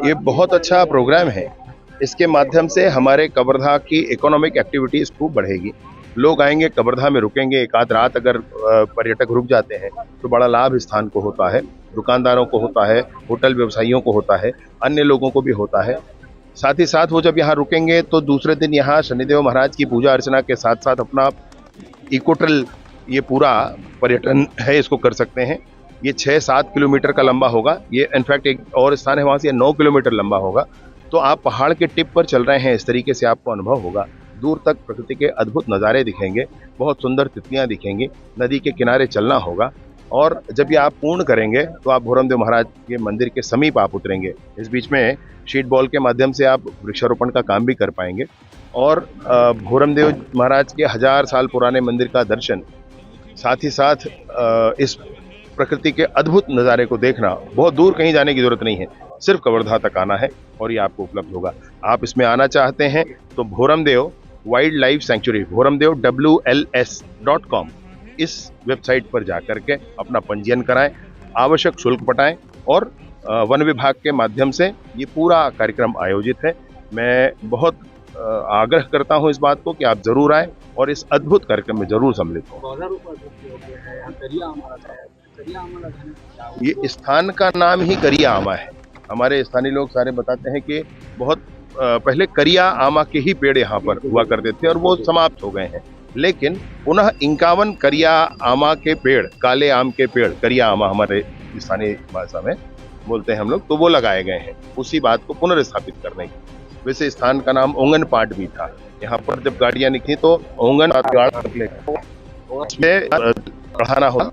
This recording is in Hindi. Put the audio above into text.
ये बहुत अच्छा प्रोग्राम है। इसके माध्यम से हमारे कवर्धा की इकोनॉमिक एक्टिविटीज़ खूब बढ़ेगी। लोग आएँगे, कवर्धा में रुकेंगे, एक आध रात अगर पर्यटक रुक जाते हैं, तो बड़ा लाभ इस स्थान को होता है, दुकानदारों को होता है, होटल व्यवसायियों को होता है, अन्य लोगों को भी होता है। साथ ही साथ वो जब यहाँ रुकेंगे, तो दूसरे दिन यहाँ शनिदेव महाराज की पूजा अर्चना के साथ-साथ अपना इको ट्रेल ये पूरा पर्यटन है, इसको कर सकते हैं। ये 6-7 किलोमीटर का लंबा होगा। ये इनफैक्ट एक और स्थान है, वहाँ से 9 किलोमीटर लंबा होगा। तो आप पहाड़ के टिप पर चल रहे हैं, इस तरीके से आपको अनुभव होगा। दूर तक प्रकृति के अद्भुत नज़ारे दिखेंगे, बहुत सुंदर तितलियाँ दिखेंगी, नदी के किनारे चलना होगा और जब ये आप पूर्ण करेंगे, तो आप भोरमदेव महाराज के मंदिर के समीप आप उतरेंगे। इस बीच में शीट बॉल के माध्यम से आप वृक्षारोपण का काम भी कर पाएँगे और भोरमदेव महाराज के 1000 साल पुराने मंदिर का दर्शन, साथ ही साथ इस प्रकृति के अद्भुत नज़ारे को देखना, बहुत दूर कहीं जाने की ज़रूरत नहीं है, सिर्फ कवर्धा तक आना है और ये आपको उपलब्ध होगा। आप इसमें आना चाहते हैं तो Bhoramdev wildlife sanctuary Bhoramdev WLS.com इस वेबसाइट पर जाकर के अपना पंजीयन कराएं, आवश्यक शुल्क पटाएं और वन विभाग के माध्यम से ये पूरा कार्यक्रम आयोजित है। मैं बहुत आग्रह करता हूं इस बात को कि आप जरूर आएं और इस अद्भुत कार्यक्रम में जरूर सम्मिलित हों। ये स्थान का नाम ही करिया आमा है। हमारे स्थानीय लोग सारे बताते हैं कि बहुत पहले करिया आमा के ही पेड़ यहाँ पर हुआ करते थे और वो समाप्त हो गए हैं, लेकिन पुनः 51 करिया आमा के पेड़, काले आम के पेड़, करिया आमा हमारे स्थानीय भाषा में बोलते हैं हम लोग, तो वो लगाए गए हैं उसी बात को पुनर्स्थापित करने की। वैसे स्थान का नाम ओंगन पाट भी था। यहाँ पर जब गाड़ियां निकली तो ओंगन में बढ़ाना होगा।